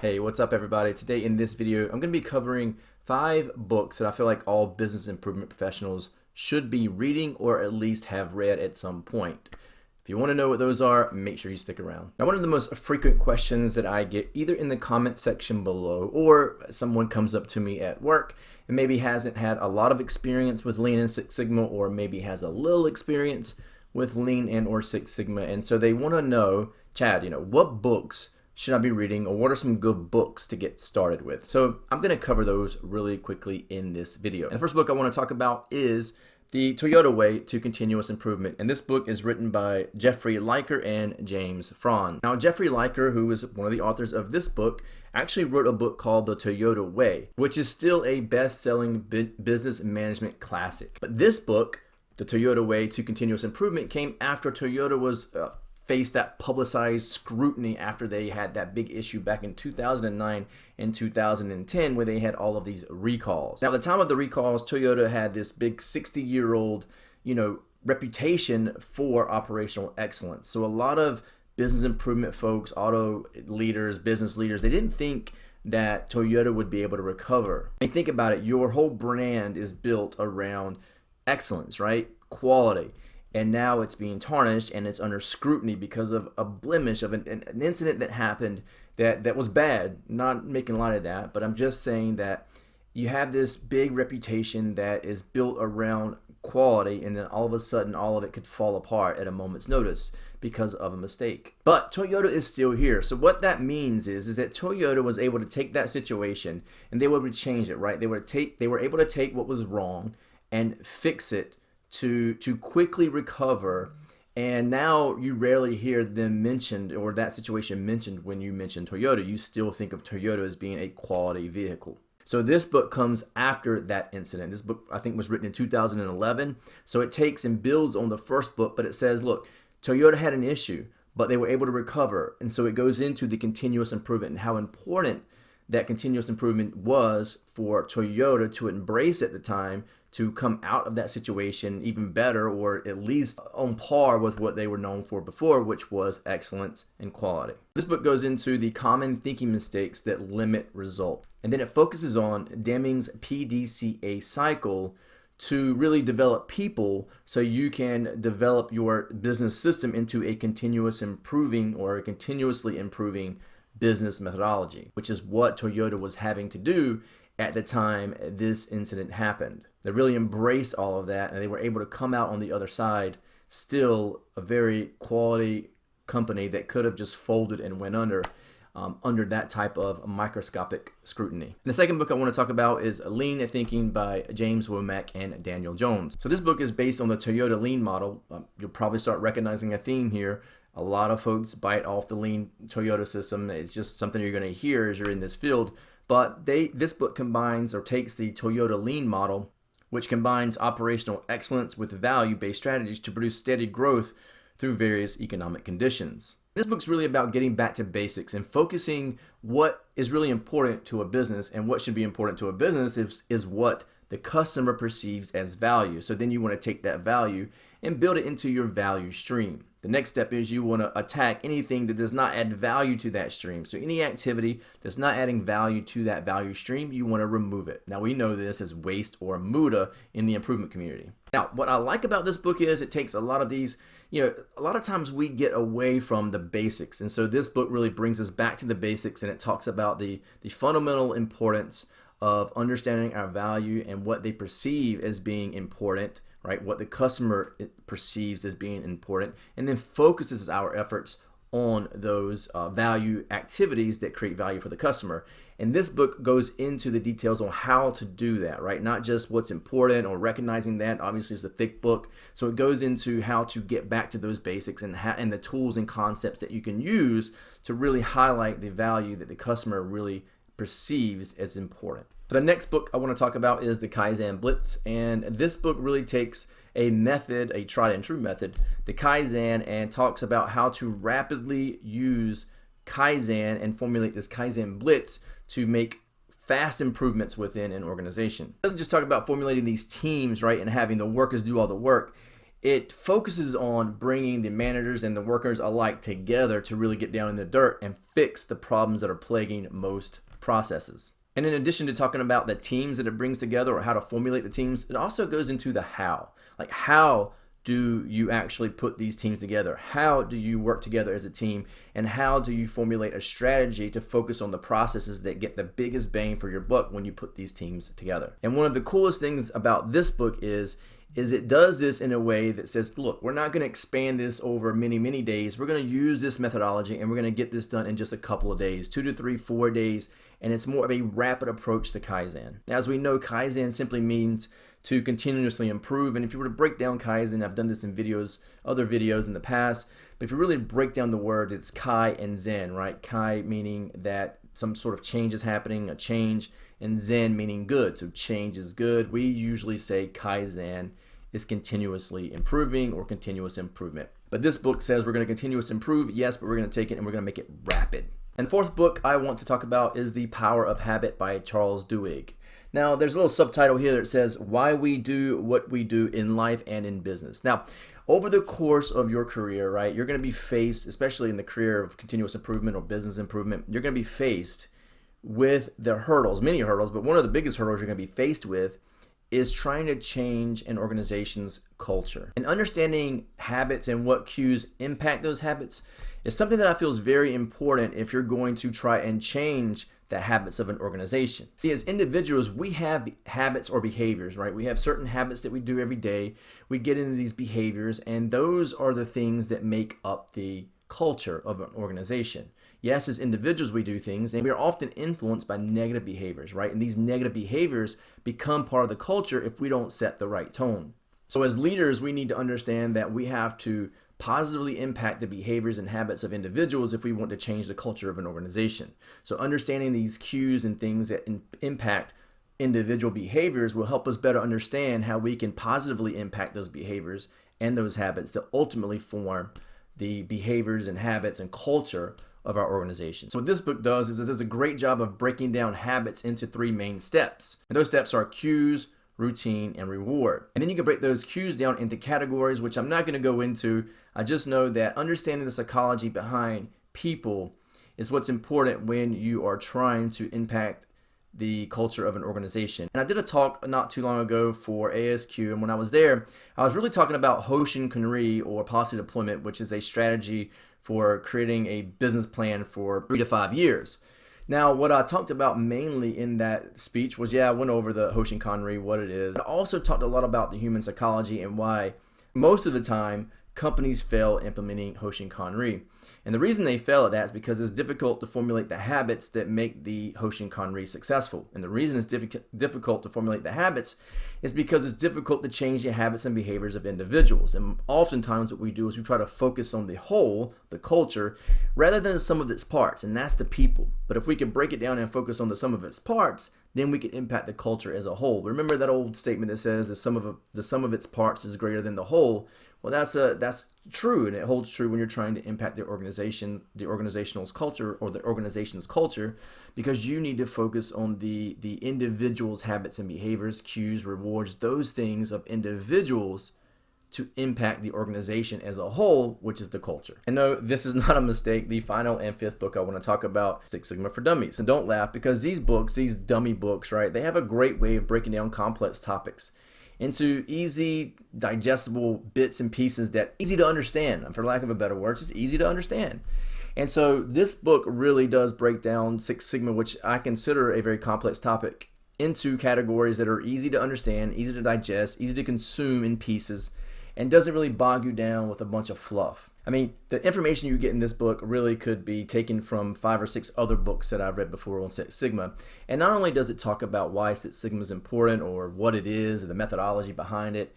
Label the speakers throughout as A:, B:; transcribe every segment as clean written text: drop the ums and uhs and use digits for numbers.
A: Hey, what's up everybody? Today in this video, I'm going to be covering 5 books that I feel like all business improvement professionals should be reading or at least have read at some point. If you want to know what those are, make sure you stick around. Now, one of the most frequent questions that I get either in the comment section below or someone comes up to me at work and maybe hasn't had a lot of experience with Lean and Six Sigma, or maybe has a little experience with Lean and or Six Sigma, and so they want to know, Chad, what books should I be reading, or what are some good books to get started with? So I'm going to cover those really quickly in this video. And the first book I want to talk about is The Toyota Way to Continuous Improvement. And this book is written by Jeffrey Liker and James Franz. Now, Jeffrey Liker, who is one of the authors of this book, actually wrote a book called The Toyota Way, which is still a best-selling business management classic. But this book, The Toyota Way to Continuous Improvement, came after Toyota was faced that publicized scrutiny after they had that big issue back in 2009 and 2010 where they had all of these recalls. Now, at the time of the recalls, Toyota had this big 60-year-old, reputation for operational excellence. So a lot of business improvement folks, auto leaders, business leaders, they didn't think that Toyota would be able to recover. I mean, think about it. Your whole brand is built around excellence, right? Quality. And now it's being tarnished and it's under scrutiny because of a blemish of an incident that happened that was bad. Not making light of that, but I'm just saying that you have this big reputation that is built around quality, and then all of a sudden all of it could fall apart at a moment's notice because of a mistake. But Toyota is still here. So what that means is that Toyota was able to take that situation and they were able to change it, right? They were able to take what was wrong and fix it to quickly recover. And now you rarely hear them mentioned, or that situation mentioned, when you mention Toyota. You still think of Toyota as being a quality vehicle. So this book comes after that incident. This book, I think, was written in 2011. So it takes and builds on the first book, but it says, look, Toyota had an issue, but they were able to recover. And so it goes into the continuous improvement and how important that continuous improvement was for Toyota to embrace at the time, to come out of that situation even better, or at least on par with what they were known for before, which was excellence and quality. This book goes into the common thinking mistakes that limit results. And then it focuses on Deming's PDCA cycle to really develop people so you can develop your business system into a continuous improving or a continuously improving business methodology, which is what Toyota was having to do at the time this incident happened. They really embraced all of that, and they were able to come out on the other side still a very quality company that could have just folded and went under that type of microscopic scrutiny. And the second book I want to talk about is Lean Thinking by James Womack and Daniel Jones. So this book is based on the Toyota Lean model. You'll probably start recognizing a theme here. A lot of folks bite off the Lean Toyota system. It's just something you're going to hear as you're in this field. But this book combines, or takes, the Toyota Lean model, which combines operational excellence with value-based strategies to produce steady growth through various economic conditions. This book's really about getting back to basics and focusing what is really important to a business, and what should be important to a business is what the customer perceives as value. So then you want to take that value and build it into your value stream. The next step is you want to attack anything that does not add value to that stream. So any activity that's not adding value to that value stream, you want to remove it. Now, we know this as waste or muda in the improvement community. Now, what I like about this book is it takes a lot of these, a lot of times we get away from the basics. And so this book really brings us back to the basics, and it talks about the fundamental importance of understanding our value and what they perceive as being important, right? What the customer perceives as being important, and then focuses our efforts on those value activities that create value for the customer. And this book goes into the details on how to do that, right? Not just what's important or recognizing that. Obviously, it's a thick book. So it goes into how to get back to those basics and the tools and concepts that you can use to really highlight the value that the customer really perceives as important. The next book I want to talk about is the Kaizen Blitz, and this book really takes a method, a tried and true method, the Kaizen, and talks about how to rapidly use Kaizen and formulate this Kaizen Blitz to make fast improvements within an organization. It doesn't just talk about formulating these teams, right, and having the workers do all the work. it focuses on bringing the managers and the workers alike together to really get down in the dirt and fix the problems that are plaguing most processes. And in addition to talking about the teams that it brings together or how to formulate the teams, it also goes into the how. Like, how do you actually put these teams together? How do you work together as a team? And how do you formulate a strategy to focus on the processes that get the biggest bang for your buck when you put these teams together? And one of the coolest things about this book is it does this in a way that says, look, we're not going to expand this over many, many days. We're going to use this methodology and we're going to get this done in just a couple of days, 2 to 3, 4 days. And it's more of a rapid approach to Kaizen. As we know, Kaizen simply means to continuously improve. And if you were to break down Kaizen, I've done this in other videos in the past, but if you really break down the word, it's Kai and Zen, right? Kai meaning that some sort of change is happening, a change, and Zen meaning good. So change is good. We usually say Kaizen is continuously improving or continuous improvement. But this book says we're going to continuously improve, yes, but we're going to take it and we're going to make it rapid. And the fourth book I want to talk about is The Power of Habit by Charles Duhigg. Now, there's a little subtitle here that says, Why We Do What We Do in Life and in Business. Now, over the course of your career, right, you're going to be faced, especially in the career of continuous improvement or business improvement, you're going to be faced with the hurdles, many hurdles, but one of the biggest hurdles you're going to be faced with is trying to change an organization's culture. And understanding habits and what cues impact those habits is something that I feel is very important if you're going to try and change the habits of an organization. See, as individuals, we have habits or behaviors, right? We have certain habits that we do every day. We get into these behaviors, and those are the things that make up the culture of an organization. Yes, as individuals, we do things, and we are often influenced by negative behaviors, right? And these negative behaviors become part of the culture if we don't set the right tone. So as leaders, we need to understand that we have to positively impact the behaviors and habits of individuals if we want to change the culture of an organization. So understanding these cues and things that impact individual behaviors will help us better understand how we can positively impact those behaviors and those habits to ultimately form the behaviors and habits and culture of our organization. So what this book does is it does a great job of breaking down habits into 3 main steps. And those steps are cues, routine, and reward. And then you can break those cues down into categories, which I'm not going to go into. I just know that understanding the psychology behind people is what's important when you are trying to impact the culture of an organization. And I did a talk not too long ago for ASQ, and when I was there, I was really talking about Hoshinkanri, or policy deployment, which is a strategy for creating a business plan for 3 to 5 years. Now, what I talked about mainly in that speech was, I went over the Hoshinkanri, what it is. I also talked a lot about the human psychology and why most of the time companies fail implementing Hoshinkanri. And the reason they fail at that is because it's difficult to formulate the habits that make the Hoshinkanri successful. And the reason it's difficult to formulate the habits is because it's difficult to change the habits and behaviors of individuals. And oftentimes what we do is we try to focus on the whole, the culture, rather than some of its parts, and that's the people. But if we can break it down and focus on the sum of its parts, then we can impact the culture as a whole. Remember that old statement that says the sum of its parts is greater than the whole? Well, that's true, and it holds true when you're trying to impact the organization's culture, or the organization's culture, because you need to focus on the individual's habits and behaviors, cues, rewards, those things of individuals to impact the organization as a whole, which is the culture. And no, this is not a mistake. The final and 5th book I want to talk about, Six Sigma for Dummies. And don't laugh, because these books, these dummy books, right, they have a great way of breaking down complex topics into easy, digestible bits and pieces that easy to understand, for lack of a better word, just easy to understand. And so this book really does break down Six Sigma, which I consider a very complex topic, into categories that are easy to understand, easy to digest, easy to consume in pieces, and doesn't really bog you down with a bunch of fluff. I mean, the information you get in this book really could be taken from 5 or 6 other books that I've read before on Six Sigma. And not only does it talk about why Six Sigma is important, or what it is, or the methodology behind it,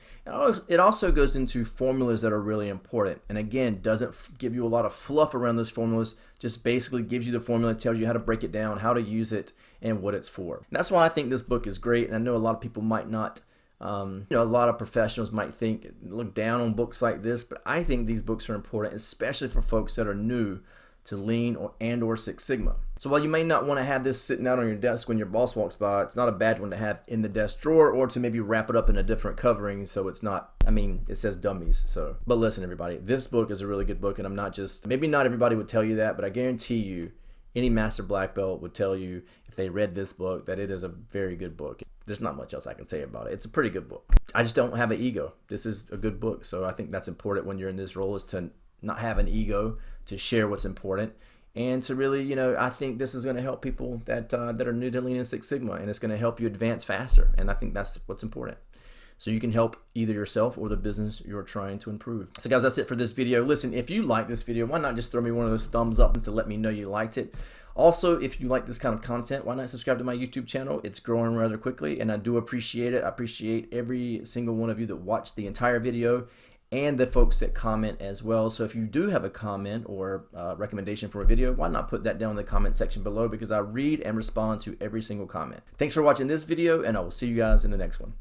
A: it also goes into formulas that are really important. And again, doesn't give you a lot of fluff around those formulas, just basically gives you the formula, tells you how to break it down, how to use it, and what it's for. And that's why I think this book is great. And I know a lot of people might not, a lot of professionals might look down on books like this, but I think these books are important, especially for folks that are new to Lean or Six Sigma. So while you may not want to have this sitting out on your desk when your boss walks by, it's not a bad one to have in the desk drawer, or to maybe wrap it up in a different covering so it's not, I mean, it says Dummies. So, but listen everybody, this book is a really good book, and I'm not just, maybe not everybody would tell you that, but I guarantee you any master black belt would tell you if they read this book that it is a very good book. There's not much else I can say about it. It's a pretty good book. I just don't have an ego. This is a good book. So I think that's important when you're in this role, is to not have an ego, to share what's important, and to really, you know, I think this is going to help people that are new to Lean and Six Sigma, and it's going to help you advance faster. And I think that's what's important. So you can help either yourself or the business you're trying to improve. So guys, that's it for this video. Listen, if you like this video, why not just throw me one of those thumbs up to let me know you liked it. Also, if you like this kind of content, why not subscribe to my YouTube channel? It's growing rather quickly, and I do appreciate it. I appreciate every single one of you that watched the entire video, and the folks that comment as well. So if you do have a comment or recommendation for a video, why not put that down in the comment section below, because I read and respond to every single comment. Thanks for watching this video, and I will see you guys in the next one.